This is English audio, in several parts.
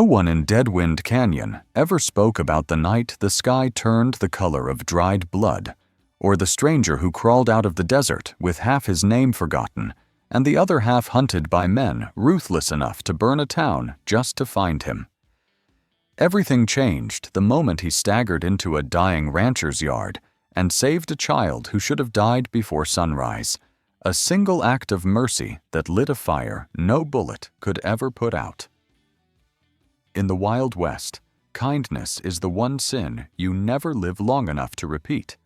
No one in Deadwind Canyon ever spoke about the night the sky turned the color of dried blood, or the stranger who crawled out of the desert with half his name forgotten and the other half hunted by men ruthless enough to burn a town just to find him. Everything changed the moment he staggered into a dying rancher's yard and saved a child who should have died before sunrise, a single act of mercy that lit a fire no bullet could ever put out. In the Wild West, kindness is the one sin you never live long enough to repeat,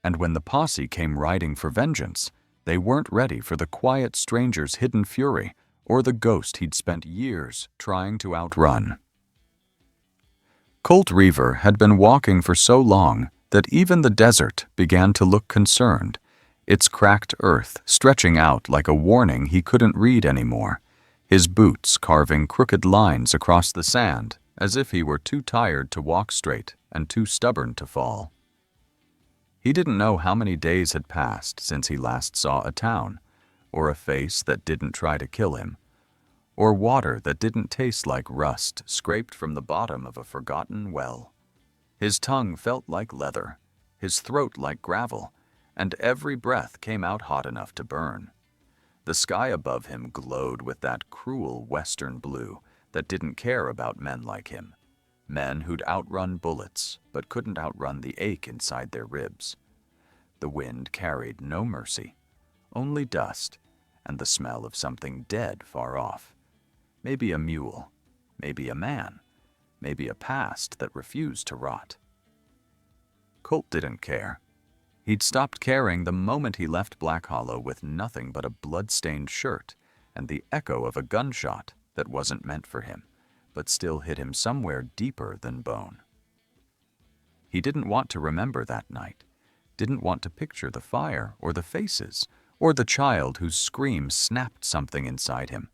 and when the posse came riding for vengeance, they weren't ready for the quiet stranger's hidden fury or the ghost he'd spent years trying to outrun. Colt Reaver had been walking for so long that even the desert began to look concerned, its cracked earth stretching out like a warning he couldn't read anymore, his boots carving crooked lines across the sand as if he were too tired to walk straight and too stubborn to fall. He didn't know how many days had passed since he last saw a town, or a face that didn't try to kill him, or water that didn't taste like rust scraped from the bottom of a forgotten well. His tongue felt like leather, his throat like gravel, and every breath came out hot enough to burn. The sky above him glowed with that cruel western blue that didn't care about men like him, men who'd outrun bullets but couldn't outrun the ache inside their ribs. The wind carried no mercy, only dust and the smell of something dead far off. Maybe a mule, maybe a man, maybe a past that refused to rot. Colt didn't care. He'd stopped caring the moment he left Black Hollow with nothing but a blood-stained shirt and the echo of a gunshot that wasn't meant for him, but still hit him somewhere deeper than bone. He didn't want to remember that night, didn't want to picture the fire or the faces or the child whose scream snapped something inside him,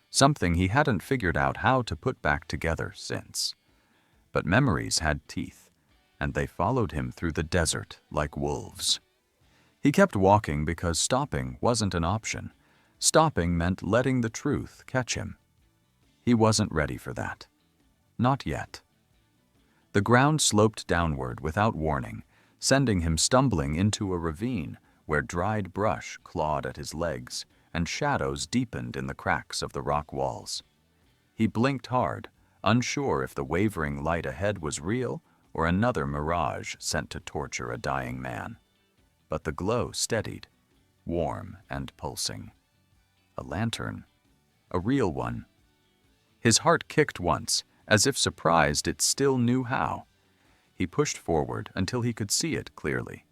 something he hadn't figured out how to put back together since. But memories had teeth, and they followed him through the desert like wolves. He kept walking because stopping wasn't an option. Stopping meant letting the truth catch him. He wasn't ready for that. Not yet. The ground sloped downward without warning, sending him stumbling into a ravine where dried brush clawed at his legs and shadows deepened in the cracks of the rock walls. He blinked hard, unsure if the wavering light ahead was real or another mirage sent to torture a dying man. But the glow steadied, warm and pulsing. A lantern, a real one. His heart kicked once, as if surprised it still knew how. He pushed forward until he could see it clearly.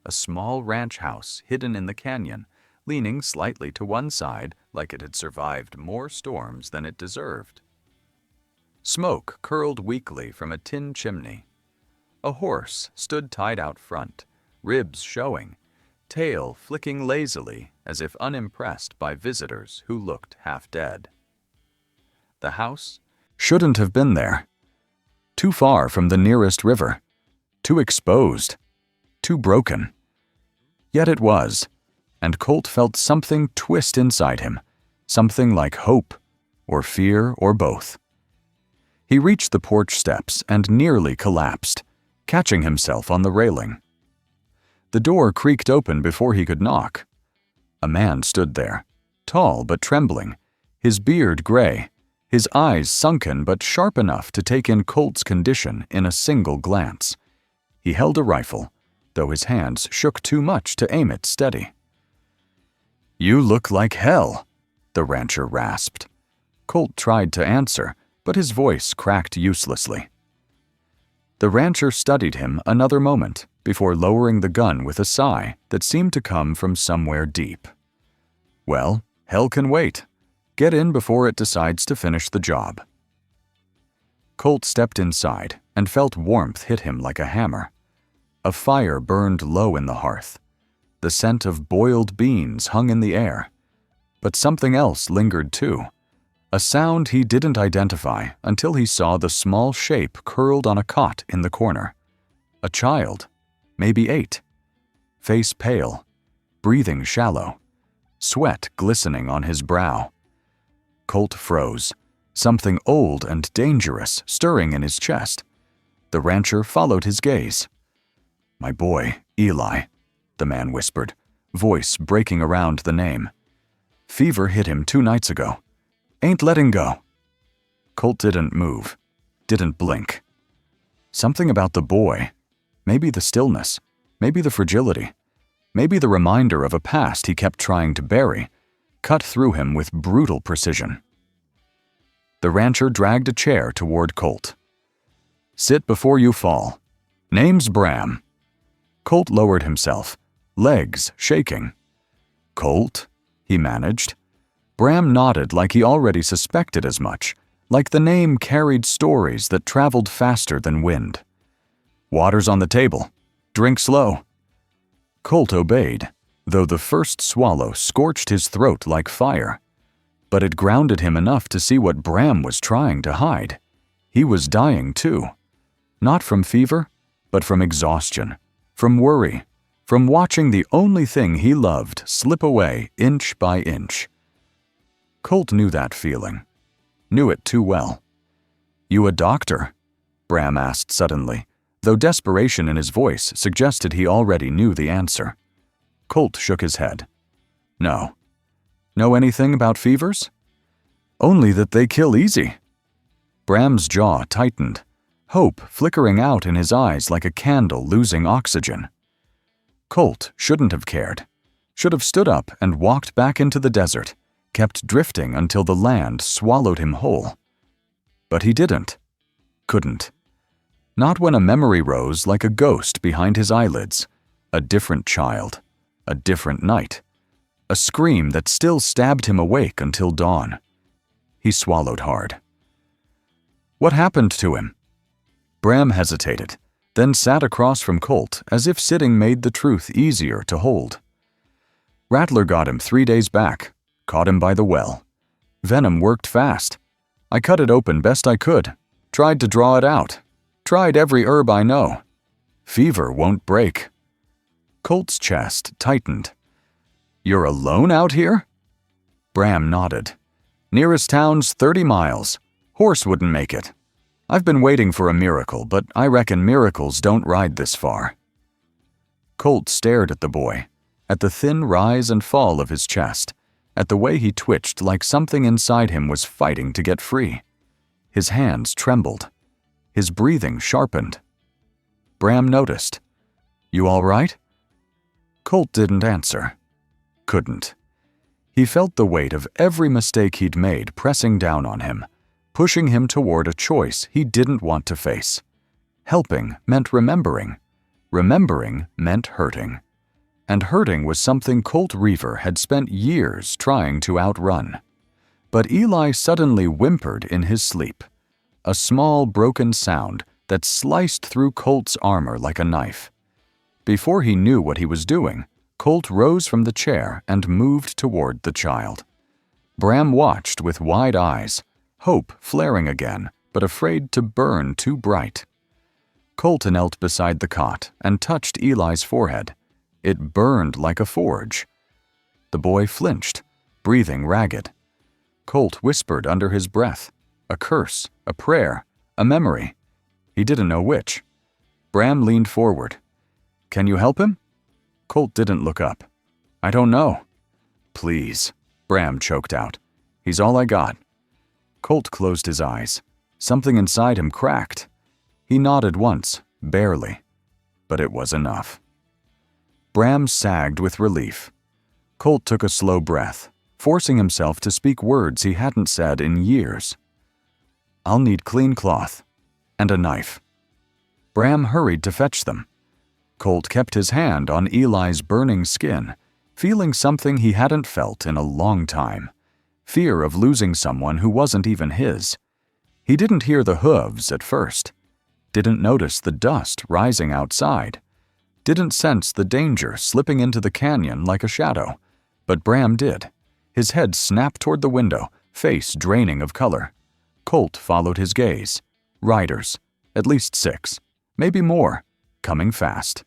A small ranch house hidden in the canyon, leaning slightly to one side like it had survived more storms than it deserved. Smoke curled weakly from a tin chimney. A horse stood tied out front, ribs showing, tail flicking lazily as if unimpressed by visitors who looked half dead. The house shouldn't have been there. Too far from the nearest river, too exposed, too broken. Yet it was, and Colt felt something twist inside him, something like hope, or fear, or both. He reached the porch steps and nearly collapsed, catching himself on the railing. The door creaked open before he could knock. A man stood there, tall but trembling, his beard gray, his eyes sunken but sharp enough to take in Colt's condition in a single glance. He held a rifle, though his hands shook too much to aim it steady. "You look like hell," the rancher rasped. Colt tried to answer, but his voice cracked uselessly. The rancher studied him another moment before lowering the gun with a sigh that seemed to come from somewhere deep. "Well, hell can wait. Get in before it decides to finish the job." Colt stepped inside and felt warmth hit him like a hammer. A fire burned low in the hearth. The scent of boiled beans hung in the air. But something else lingered too. A sound he didn't identify until he saw the small shape curled on a cot in the corner. A child, maybe 8. Face pale, breathing shallow, sweat glistening on his brow. Colt froze, something old and dangerous stirring in his chest. The rancher followed his gaze. "My boy, Eli," the man whispered, voice breaking around the name. "Fever hit him 2 nights ago. Ain't letting go." Colt didn't move, didn't blink. Something about the boy, maybe the stillness, maybe the fragility, maybe the reminder of a past he kept trying to bury, cut through him with brutal precision. The rancher dragged a chair toward Colt. "Sit before you fall. Name's Bram." Colt lowered himself, legs shaking. "Colt?" he managed. Bram nodded like he already suspected as much, like the name carried stories that traveled faster than wind. "Water's on the table. Drink slow." Colt obeyed, though the first swallow scorched his throat like fire. But it grounded him enough to see what Bram was trying to hide. He was dying too. Not from fever, but from exhaustion, from worry, from watching the only thing he loved slip away inch by inch. Colt knew that feeling. Knew it too well. "You a doctor?" Bram asked suddenly, though desperation in his voice suggested he already knew the answer. Colt shook his head. "No." "Know anything about fevers?" "Only that they kill easy." Bram's jaw tightened, hope flickering out in his eyes like a candle losing oxygen. Colt shouldn't have cared. Should have stood up and walked back into the desert, kept drifting until the land swallowed him whole. But he didn't. Couldn't. Not when a memory rose like a ghost behind his eyelids. A different child. A different night. A scream that still stabbed him awake until dawn. He swallowed hard. "What happened to him?" Bram hesitated, then sat across from Colt as if sitting made the truth easier to hold. "Rattler got him 3 days back. Caught him by the well. Venom worked fast. I cut it open best I could. Tried to draw it out. Tried every herb I know. Fever won't break." Colt's chest tightened. "You're alone out here?" Bram nodded. "Nearest town's 30 miles. Horse wouldn't make it. I've been waiting for a miracle, but I reckon miracles don't ride this far." Colt stared at the boy, at the thin rise and fall of his chest, at the way he twitched like something inside him was fighting to get free. His hands trembled. His breathing sharpened. Bram noticed. "You all right?" Colt didn't answer. Couldn't. He felt the weight of every mistake he'd made pressing down on him, pushing him toward a choice he didn't want to face. Helping meant remembering. Remembering meant hurting. And hurting was something Colt Reaver had spent years trying to outrun. But Eli suddenly whimpered in his sleep, a small broken sound that sliced through Colt's armor like a knife. Before he knew what he was doing, Colt rose from the chair and moved toward the child. Bram watched with wide eyes, hope flaring again, but afraid to burn too bright. Colt knelt beside the cot and touched Eli's forehead. It burned like a forge. The boy flinched, breathing ragged. Colt whispered under his breath, a curse, a prayer, a memory. He didn't know which. Bram leaned forward. "Can you help him?" Colt didn't look up. "I don't know." "Please," Bram choked out. "He's all I got." Colt closed his eyes. Something inside him cracked. He nodded once, barely. But it was enough. Bram sagged with relief. Colt took a slow breath, forcing himself to speak words he hadn't said in years. "I'll need clean cloth. And a knife." Bram hurried to fetch them. Colt kept his hand on Eli's burning skin, feeling something he hadn't felt in a long time. Fear of losing someone who wasn't even his. He didn't hear the hooves at first. Didn't notice the dust rising outside. Didn't sense the danger slipping into the canyon like a shadow. But Bram did. His head snapped toward the window, face draining of color. Colt followed his gaze. Riders. At least 6. Maybe more. Coming fast.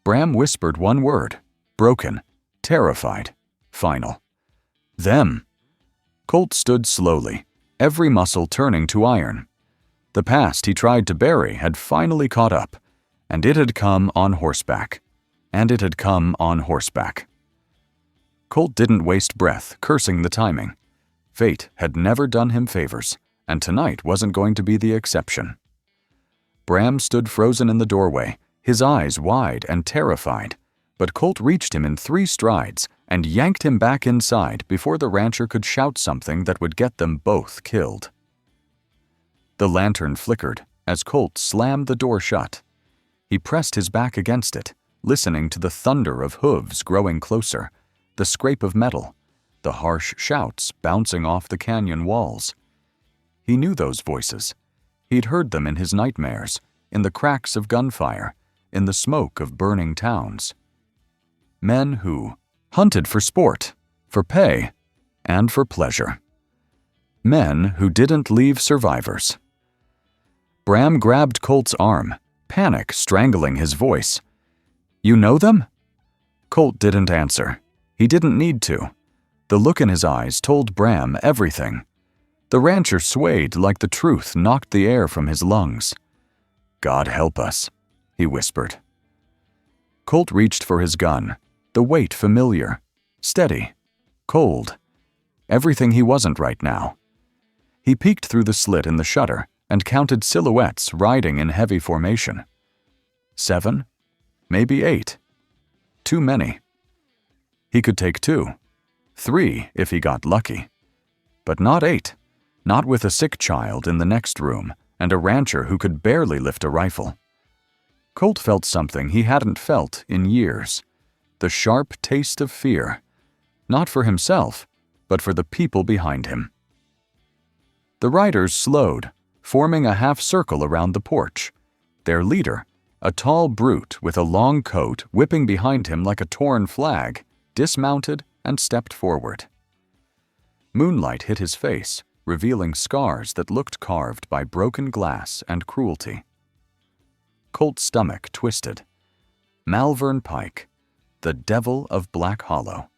Bram whispered one word. Broken. Terrified. Final. "Them." Colt stood slowly, every muscle turning to iron. The past he tried to bury had finally caught up, and it had come on horseback. Colt didn't waste breath cursing the timing. Fate had never done him favors, and tonight wasn't going to be the exception. Bram stood frozen in the doorway, his eyes wide and terrified, but Colt reached him in 3 strides and yanked him back inside before the rancher could shout something that would get them both killed. The lantern flickered as Colt slammed the door shut. He pressed his back against it, listening to the thunder of hooves growing closer, the scrape of metal, the harsh shouts bouncing off the canyon walls. He knew those voices. He'd heard them in his nightmares, in the cracks of gunfire, in the smoke of burning towns. Men who hunted for sport, for pay, and for pleasure. Men who didn't leave survivors. Bram grabbed Colt's arm, panic strangling his voice. "You know them?" Colt didn't answer. He didn't need to. The look in his eyes told Bram everything. The rancher swayed like the truth knocked the air from his lungs. "God help us," he whispered. Colt reached for his gun, the weight familiar, steady, cold, everything he wasn't right now. He peeked through the slit in the shutter and counted silhouettes riding in heavy formation. 7, maybe 8. Too many. He could take 2, 3 if he got lucky. But not 8. Not with a sick child in the next room and a rancher who could barely lift a rifle. Colt felt something he hadn't felt in years. The sharp taste of fear. Not for himself, but for the people behind him. The riders slowed, forming a half circle around the porch. Their leader, a tall brute with a long coat whipping behind him like a torn flag, dismounted and stepped forward. Moonlight hit his face, revealing scars that looked carved by broken glass and cruelty. Colt's stomach twisted. Malvern Pike, the devil of Black Hollow.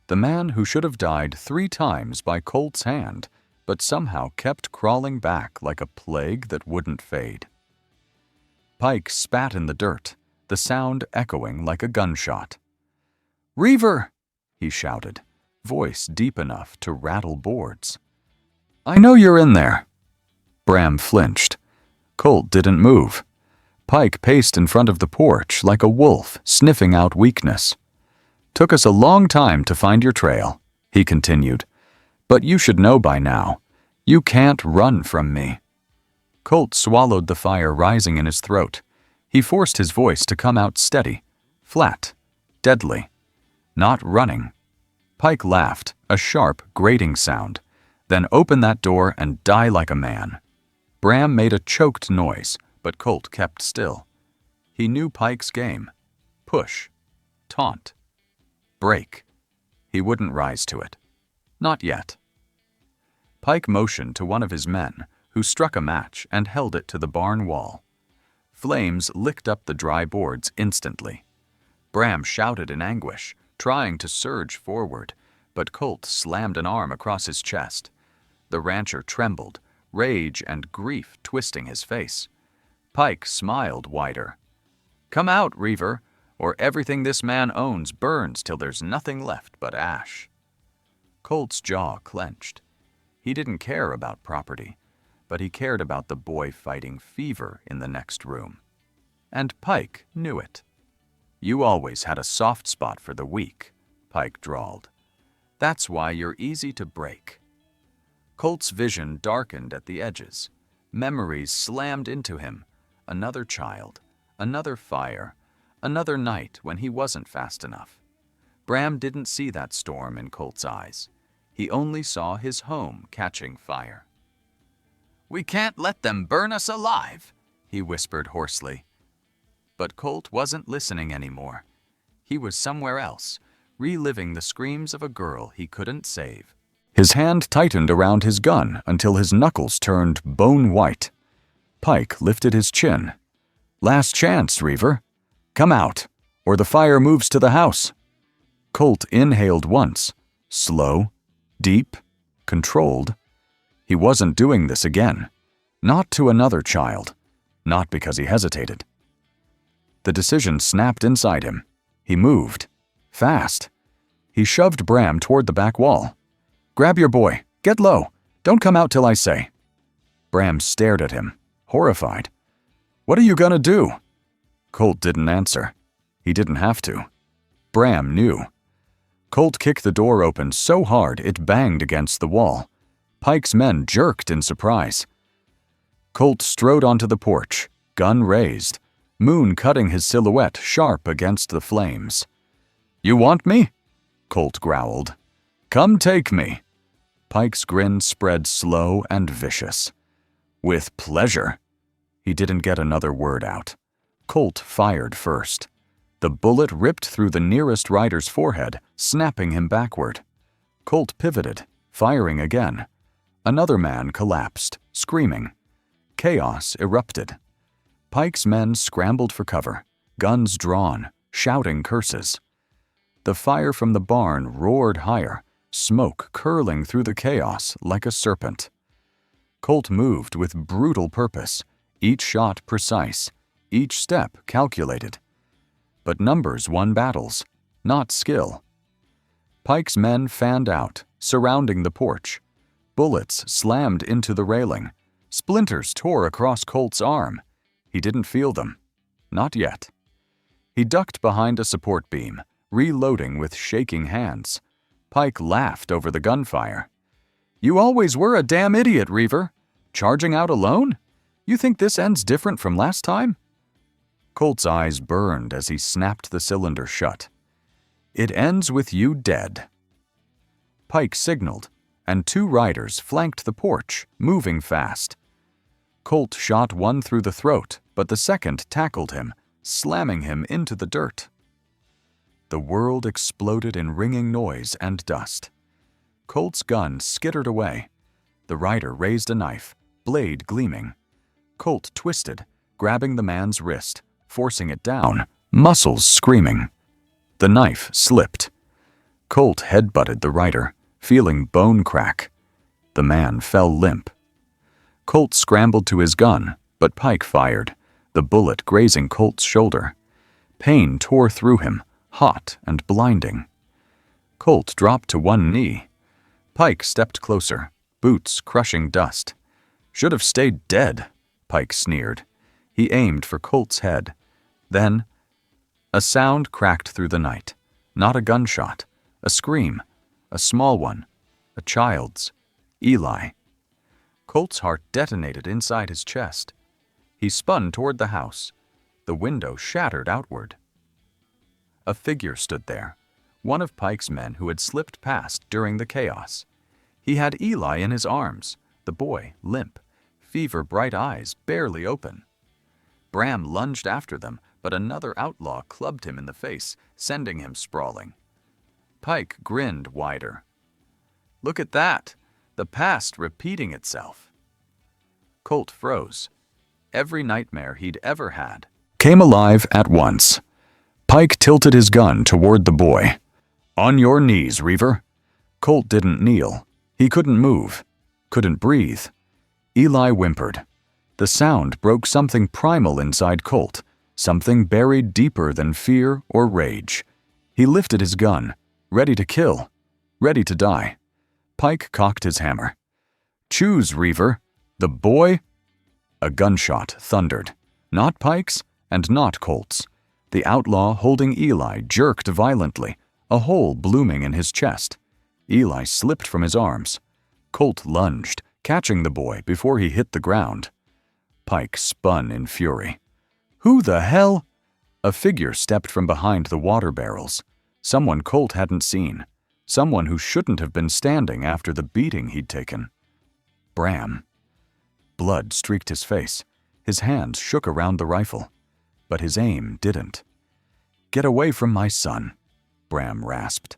The man who should have died 3 times by Colt's hand, but somehow kept crawling back like a plague that wouldn't fade. Pike spat in the dirt, the sound echoing like a gunshot. "Reaver!" he shouted, voice deep enough to rattle boards. "I know you're in there." Bram flinched. Colt didn't move. Pike paced in front of the porch like a wolf sniffing out weakness. "Took us a long time to find your trail," he continued. "But you should know by now. You can't run from me." Colt swallowed the fire rising in his throat. He forced his voice to come out steady, flat, deadly. "Not running." Pike laughed, a sharp, grating sound. "Then open that door and die like a man." Bram made a choked noise, but Colt kept still. He knew Pike's game. Push. Taunt. Break. He wouldn't rise to it. Not yet. Pike motioned to one of his men, who struck a match and held it to the barn wall. Flames licked up the dry boards instantly. Bram shouted in anguish, trying to surge forward, but Colt slammed an arm across his chest. The rancher trembled, rage and grief twisting his face. Pike smiled wider. "Come out, Reaver, or everything this man owns burns till there's nothing left but ash." Colt's jaw clenched. He didn't care about property, but he cared about the boy fighting fever in the next room. And Pike knew it. "You always had a soft spot for the weak," Pike drawled. "That's why you're easy to break." Colt's vision darkened at the edges. Memories slammed into him. Another child, another fire, another night when he wasn't fast enough. Bram didn't see that storm in Colt's eyes. He only saw his home catching fire. "We can't let them burn us alive," he whispered hoarsely. But Colt wasn't listening anymore. He was somewhere else, reliving the screams of a girl he couldn't save. His hand tightened around his gun until his knuckles turned bone white. Pike lifted his chin. "Last chance, Reaver. Come out, or the fire moves to the house." Colt inhaled once, slow, deep, controlled. He wasn't doing this again. Not to another child. Not because he hesitated. The decision snapped inside him. He moved. Fast. He shoved Bram toward the back wall. "Grab your boy. Get low. Don't come out till I say." Bram stared at him, horrified. "What are you gonna do?" Colt didn't answer. He didn't have to. Bram knew. Colt kicked the door open so hard it banged against the wall. Pike's men jerked in surprise. Colt strode onto the porch, gun raised, moon cutting his silhouette sharp against the flames. "You want me?" Colt growled. "Come take me." Pike's grin spread slow and vicious. "With pleasure." He didn't get another word out. Colt fired first. The bullet ripped through the nearest rider's forehead, snapping him backward. Colt pivoted, firing again. Another man collapsed, screaming. Chaos erupted. Pike's men scrambled for cover, guns drawn, shouting curses. The fire from the barn roared higher, smoke curling through the chaos like a serpent. Colt moved with brutal purpose, each shot precise, each step calculated. But numbers won battles, not skill. Pike's men fanned out, surrounding the porch. Bullets slammed into the railing. Splinters tore across Colt's arm. He didn't feel them. Not yet. He ducked behind a support beam, reloading with shaking hands. Pike laughed over the gunfire. "You always were a damn idiot, Reaver. Charging out alone? You think this ends different from last time?" Colt's eyes burned as he snapped the cylinder shut. "It ends with you dead." Pike signaled, and two riders flanked the porch, moving fast. Colt shot one through the throat, but the second tackled him, slamming him into the dirt. The world exploded in ringing noise and dust. Colt's gun skittered away. The rider raised a knife, blade gleaming. Colt twisted, grabbing the man's wrist, forcing it down, muscles screaming. The knife slipped. Colt headbutted the rider, feeling bone crack. The man fell limp. Colt scrambled to his gun, but Pike fired, the bullet grazing Colt's shoulder. Pain tore through him, hot and blinding. Colt dropped to one knee. Pike stepped closer, boots crushing dust. "Should have stayed dead," Pike sneered. He aimed for Colt's head. Then, a sound cracked through the night. Not a gunshot, a scream, a small one, a child's. Eli. Colt's heart detonated inside his chest. He spun toward the house. The window shattered outward. A figure stood there, one of Pike's men who had slipped past during the chaos. He had Eli in his arms, the boy limp, fever-bright eyes barely open. Bram lunged after them, but another outlaw clubbed him in the face, sending him sprawling. Pike grinned wider. "Look at that! The past repeating itself." Colt froze. Every nightmare he'd ever had came alive at once. Pike tilted his gun toward the boy. "On your knees, Reaver." Colt didn't kneel. He couldn't move, couldn't breathe. Eli whimpered. The sound broke something primal inside Colt, something buried deeper than fear or rage. He lifted his gun, ready to kill, ready to die. Pike cocked his hammer. "Choose, Reaver. The boy?" A gunshot thundered. Not Pike's, and not Colt's. The outlaw holding Eli jerked violently, a hole blooming in his chest. Eli slipped from his arms. Colt lunged, catching the boy before he hit the ground. Pike spun in fury. "Who the hell?" A figure stepped from behind the water barrels. Someone Colt hadn't seen. Someone who shouldn't have been standing after the beating he'd taken. Bram. Blood streaked his face. His hands shook around the rifle. But his aim didn't. "Get away from my son," Bram rasped.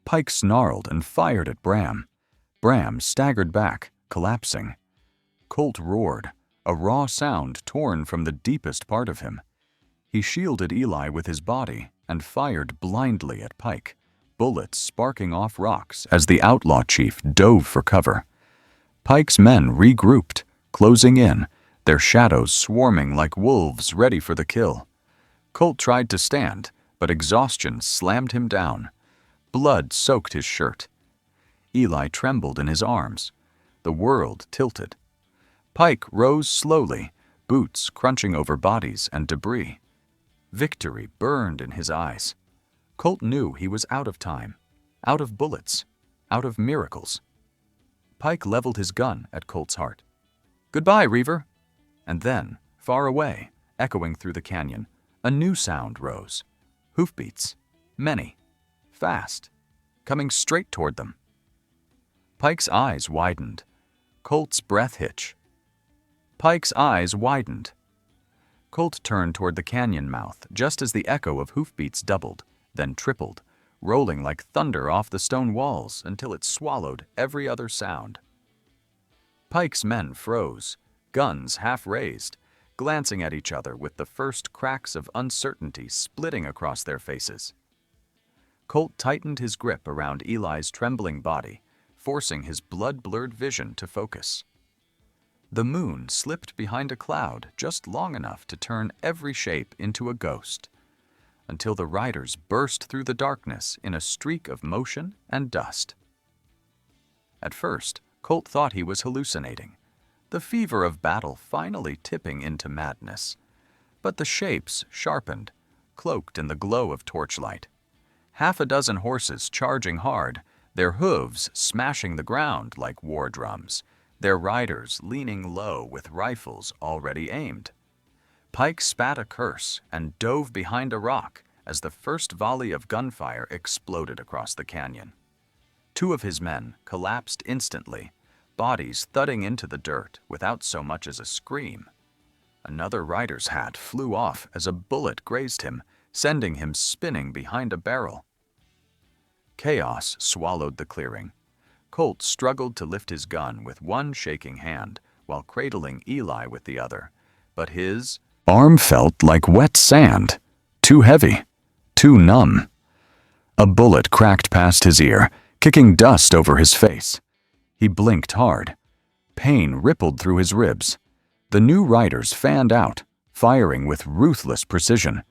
Pike snarled and fired at Bram. Bram staggered back, collapsing. Colt roared, a raw sound torn from the deepest part of him. He shielded Eli with his body and fired blindly at Pike, bullets sparking off rocks as the outlaw chief dove for cover. Pike's men regrouped, closing in, their shadows swarming like wolves ready for the kill. Colt tried to stand, but exhaustion slammed him down. Blood soaked his shirt. Eli trembled in his arms. The world tilted. Pike rose slowly, boots crunching over bodies and debris. Victory burned in his eyes. Colt knew he was out of time, out of bullets, out of miracles. Pike leveled his gun at Colt's heart. "Goodbye, Reaver." And then, far away, echoing through the canyon, a new sound rose. Hoofbeats. Many. Fast. Coming straight toward them. Pike's eyes widened. Colt's breath hitch. Pike's eyes widened. Colt turned toward the canyon mouth just as the echo of hoofbeats doubled, then tripled, rolling like thunder off the stone walls until it swallowed every other sound. Pike's men froze, guns half raised, glancing at each other with the first cracks of uncertainty splitting across their faces. Colt tightened his grip around Eli's trembling body, forcing his blood-blurred vision to focus. The moon slipped behind a cloud just long enough to turn every shape into a ghost, until the riders burst through the darkness in a streak of motion and dust. At first, Colt thought he was hallucinating, the fever of battle finally tipping into madness. But the shapes sharpened, cloaked in the glow of torchlight. Half a dozen horses charging hard, their hooves smashing the ground like war drums, their riders leaning low with rifles already aimed. Pike spat a curse and dove behind a rock as the first volley of gunfire exploded across the canyon. Two of his men collapsed instantly, bodies thudding into the dirt without so much as a scream. Another rider's hat flew off as a bullet grazed him, sending him spinning behind a barrel. Chaos swallowed the clearing. Colt struggled to lift his gun with one shaking hand while cradling Eli with the other, but his arm felt like wet sand, too heavy, too numb. A bullet cracked past his ear, kicking dust over his face. He blinked hard. Pain rippled through his ribs. The new riders fanned out, firing with ruthless precision.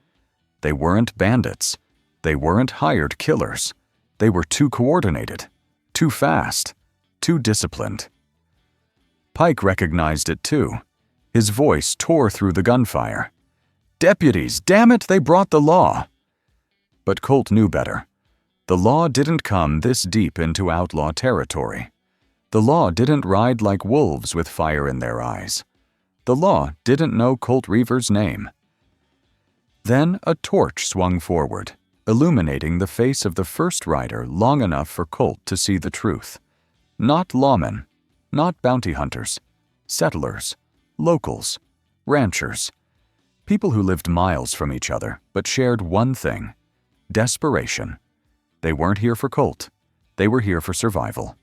They weren't bandits. They weren't hired killers. They were too coordinated, too fast, too disciplined. Pike recognized it too. His voice tore through the gunfire. "Deputies, damn it, they brought the law!" But Colt knew better. The law didn't come this deep into outlaw territory. The law didn't ride like wolves with fire in their eyes. The law didn't know Colt Reaver's name. Then a torch swung forward, illuminating the face of the first rider long enough for Colt to see the truth. Not lawmen, not bounty hunters, settlers, locals, ranchers, people who lived miles from each other but shared one thing: desperation. They weren't here for Colt. They were here for survival.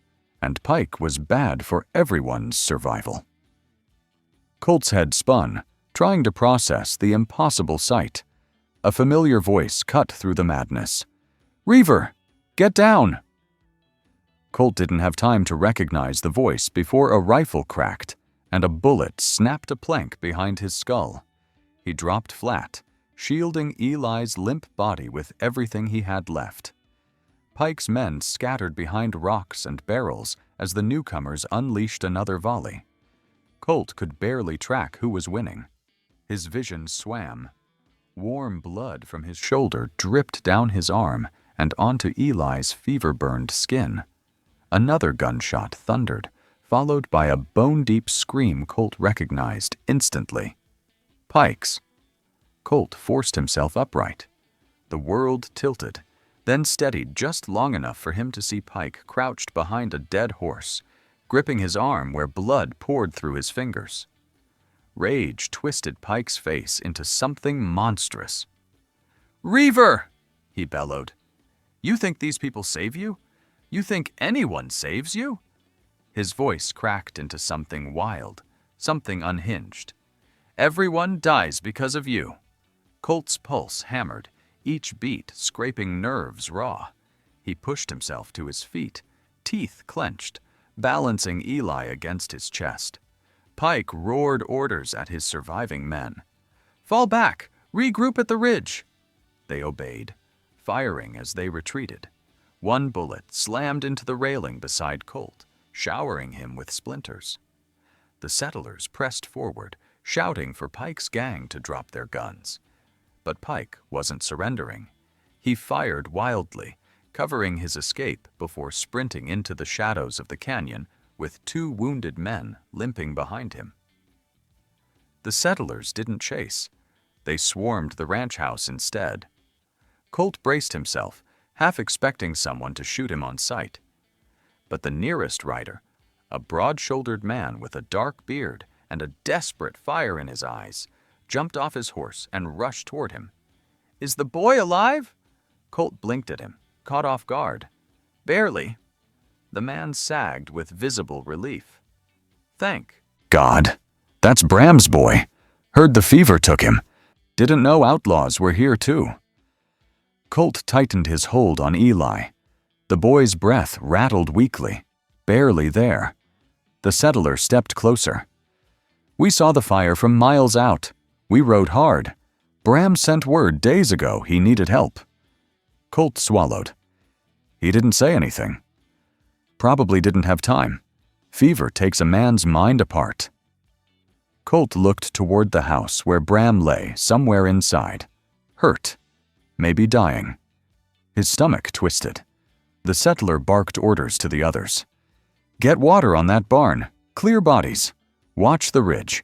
And Pike was bad for everyone's survival. Colt's head spun, trying to process the impossible sight. A familiar voice cut through the madness. "Reaver, get down!" Colt didn't have time to recognize the voice before a rifle cracked and a bullet snapped a plank behind his skull. He dropped flat, shielding Eli's limp body with everything he had left. Pike's men scattered behind rocks and barrels as the newcomers unleashed another volley. Colt could barely track who was winning. His vision swam. Warm blood from his shoulder dripped down his arm and onto Eli's fever-burned skin. Another gunshot thundered, followed by a bone-deep scream Colt recognized instantly. Pike's. Colt forced himself upright. The world tilted, then steadied just long enough for him to see Pike crouched behind a dead horse, gripping his arm where blood poured through his fingers. Rage twisted Pike's face into something monstrous. "Reaver!" he bellowed. "You think these people save you? You think anyone saves you?" His voice cracked into something wild, something unhinged. "Everyone dies because of you." Colt's pulse hammered, each beat scraping nerves raw. He pushed himself to his feet, teeth clenched, balancing Eli against his chest. Pike roared orders at his surviving men. "Fall back! Regroup at the ridge!" They obeyed, firing as they retreated. One bullet slammed into the railing beside Colt, showering him with splinters. The settlers pressed forward, shouting for Pike's gang to drop their guns. But Pike wasn't surrendering. He fired wildly, covering his escape before sprinting into the shadows of the canyon with 2 wounded men limping behind him. The settlers didn't chase. They swarmed the ranch house instead. Colt braced himself, half expecting someone to shoot him on sight. But the nearest rider, a broad-shouldered man with a dark beard and a desperate fire in his eyes, jumped off his horse and rushed toward him. "Is the boy alive?" Colt blinked at him, caught off guard. "Barely." The man sagged with visible relief. "Thank God. That's Bram's boy. Heard the fever took him. Didn't know outlaws were here too." Colt tightened his hold on Eli. The boy's breath rattled weakly. Barely there. The settler stepped closer. "We saw the fire from miles out. We rode hard. Bram sent word days ago he needed help." Colt swallowed. He didn't say anything. Probably didn't have time. Fever takes a man's mind apart. Colt looked toward the house where Bram lay somewhere inside. Hurt. Maybe dying. His stomach twisted. The settler barked orders to the others. "Get water on that barn. Clear bodies. Watch the ridge.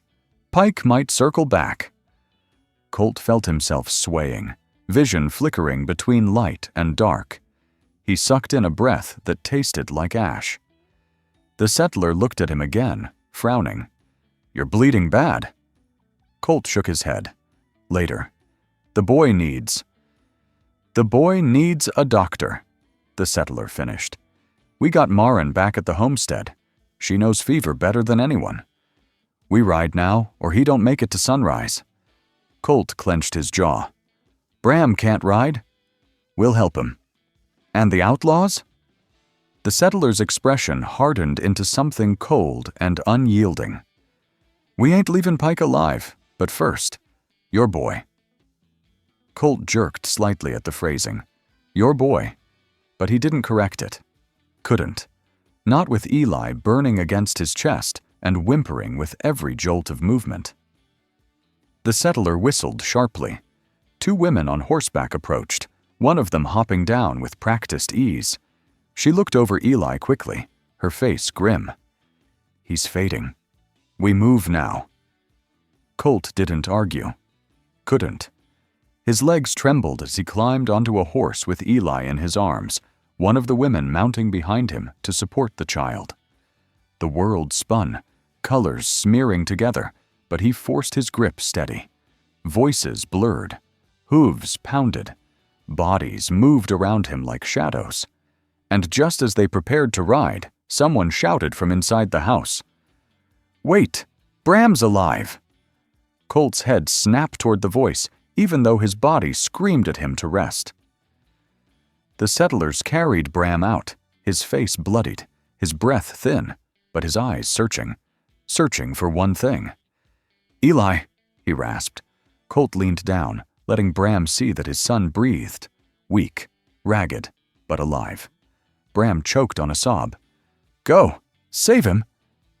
Pike might circle back." Colt felt himself swaying, vision flickering between light and dark. He sucked in a breath that tasted like ash. The settler looked at him again, frowning. "You're bleeding bad." Colt shook his head. Later. The boy needs a doctor," the settler finished. "We got Marin back at the homestead. She knows fever better than anyone. We ride now, or he don't make it to sunrise." Colt clenched his jaw. "Bram can't ride? We'll help him." "And the outlaws?" The settler's expression hardened into something cold and unyielding. "We ain't leaving Pike alive, but first, your boy." Colt jerked slightly at the phrasing. "Your boy." But he didn't correct it. Couldn't. Not with Eli burning against his chest and whimpering with every jolt of movement. The settler whistled sharply. 2 women on horseback approached, one of them hopping down with practiced ease. She looked over Eli quickly, her face grim. "He's fading. We move now." Colt didn't argue. Couldn't. His legs trembled as he climbed onto a horse with Eli in his arms, one of the women mounting behind him to support the child. The world spun, colors smearing together, but he forced his grip steady. Voices blurred. Hooves pounded. Bodies moved around him like shadows. And just as they prepared to ride, someone shouted from inside the house. "Wait! Bram's alive!" Colt's head snapped toward the voice, even though his body screamed at him to rest. The settlers carried Bram out, his face bloodied, his breath thin, but his eyes searching for one thing. "Eli," he rasped. Colt leaned down, letting Bram see that his son breathed, weak, ragged, but alive. Bram choked on a sob. "Go! Save him!"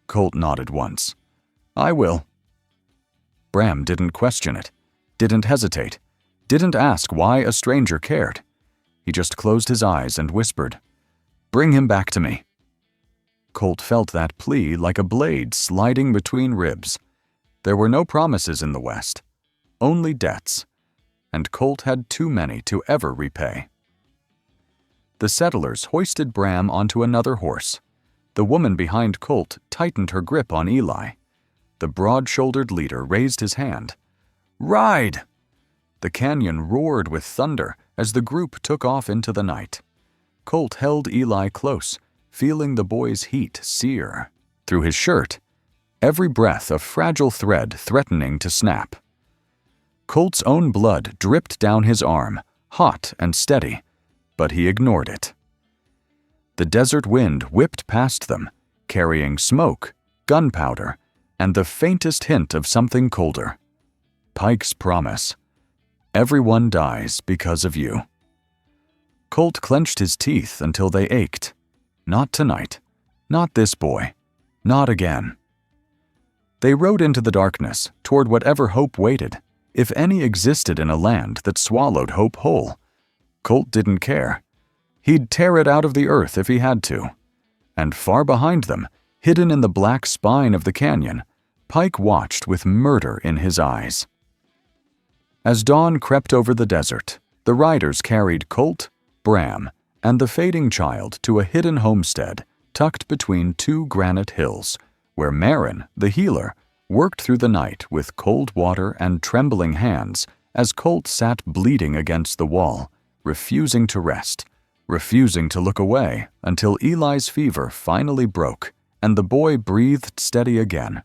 Colt nodded once. "I will." Bram didn't question it, didn't hesitate, didn't ask why a stranger cared. He just closed his eyes and whispered, "Bring him back to me." Colt felt that plea like a blade sliding between ribs. There were no promises in the West, only debts, and Colt had too many to ever repay. The settlers hoisted Bram onto another horse. The woman behind Colt tightened her grip on Eli. The broad-shouldered leader raised his hand. "Ride!" The canyon roared with thunder as the group took off into the night. Colt held Eli close, feeling the boy's heat sear through his shirt, every breath a fragile thread threatening to snap. Colt's own blood dripped down his arm, hot and steady, but he ignored it. The desert wind whipped past them, carrying smoke, gunpowder, and the faintest hint of something colder. Pike's promise. Everyone dies because of you. Colt clenched his teeth until they ached. Not tonight. Not this boy. Not again. They rode into the darkness, toward whatever hope waited, if any existed in a land that swallowed hope whole. Colt didn't care. He'd tear it out of the earth if he had to. And far behind them, hidden in the black spine of the canyon, Pike watched with murder in his eyes. As dawn crept over the desert, the riders carried Colt, Bram, and the fading child to a hidden homestead tucked between two granite hills, where Marin, the healer, worked through the night with cold water and trembling hands as Colt sat bleeding against the wall, refusing to rest, refusing to look away until Eli's fever finally broke and the boy breathed steady again.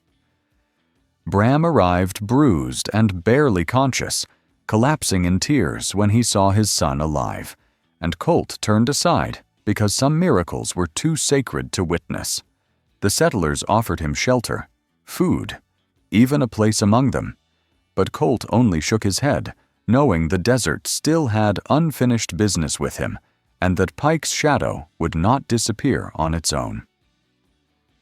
Bram arrived bruised and barely conscious, collapsing in tears when he saw his son alive, and Colt turned aside because some miracles were too sacred to witness. The settlers offered him shelter, food, even a place among them, but Colt only shook his head, knowing the desert still had unfinished business with him, and that Pike's shadow would not disappear on its own.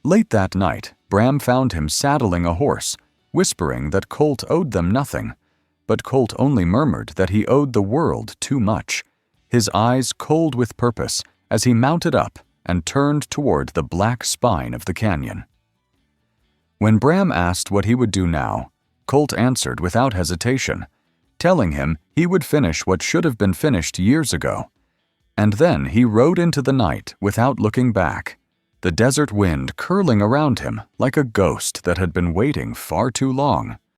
Late that night, Bram found him saddling a horse, whispering that Colt owed them nothing, but Colt only murmured that he owed the world too much, his eyes cold with purpose as he mounted up and turned toward the black spine of the canyon. When Bram asked what he would do now, Colt answered without hesitation, telling him he would finish what should have been finished years ago. And then he rode into the night without looking back, the desert wind curling around him like a ghost that had been waiting far too long.